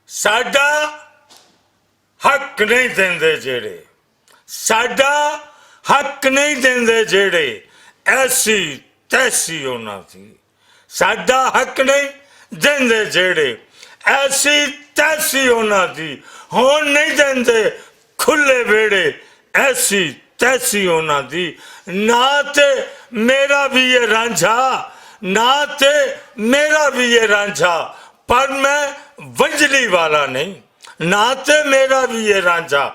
साडा हक नहीं देंदे जेड़े, साडा हक नहीं देंदे जेड़े, ऐसी तैसी होना थी। साडा हक नहीं देंदे जेड़े, ऐसी तैसी होना थी। होन नहीं देंदे खुले बेड़े, ऐसी तैसी होना थी। ना ते मेरा भी ये रांझा, ना ते मेरा भी ये रांझा, पर मैं वंजली वाला नहीं। ना ते मेरा भी ये रांझा,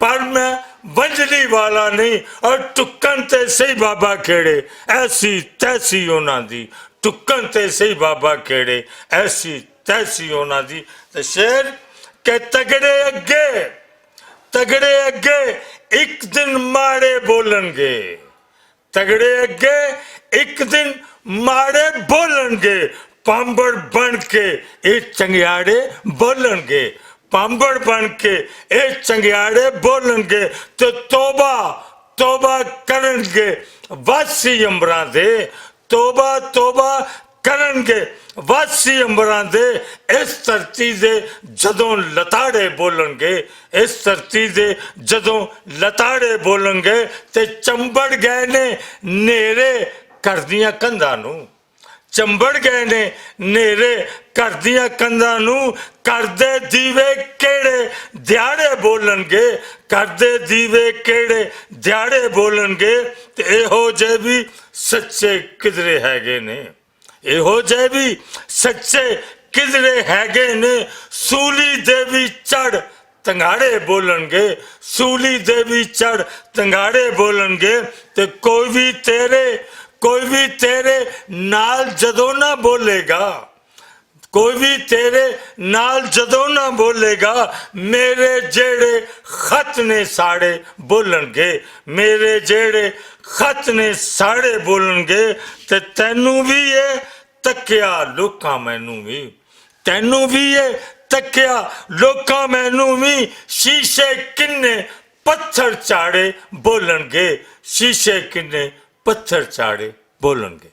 पर मैं वंजली वाला नहीं। और टुक्कन ते सही बाबा खेड़े, ऐसी तैसी होना दी। टुक्कन ते सही बाबा खेड़े, ऐसी तैसी होना दी। तो शेर के तगड़े अगे एक दिन माड़े बोलणगे, तगड़े अगे एक दिन माड़े बोलणगे। पांबड़ बन के ये चंगियाड़े बोलणगे, पांबड़ बन के ये चंगियाड़े बोलणगे। तो तोबा तोबा करनगे वासी अंबरां दे, तोबा तोबा करनगे वासी अंबरां दे। इस धरती दे जदों लताड़े बोलणगे, इस धरती दे जदों लताड़े बोलणगे, ते चंबड़ गए ने नेरे घर दियां कंधां नूं, चंबड़ गए ने नेरे घर दियां कंधां नूं। करदे दीवे केड़े दिहाड़े बोलणगे, करदे दीवे केड़े दिहाड़े बोलणगे। ते इहो जे भी सच्चे किधरे हैगे ने, इहो जे भी सच्चे किधरे हैगे ने। सूली देवी चढ़ तंगाड़े बोलणगे, सूली देवी चढ़ तंगाड़े बोलणगे। ते कोई भी तेरे नाल जदों ना बोलेगा, कोई भी तेरे नाल जदों ना बोलेगा, मेरे जेड़े खत ने साड़े बोलणगे, मेरे जेड़े खत ने साड़े बोलणगे। ते तैनू भी ये तक्या लोकां मैनू भी, तैनू भी ये तक्या लोकां मैनू भी। शीशे किन्ने पत्थर चाड़े बोलणगे, शीशे किन्ने पत्थर चाड़े बोलणगे।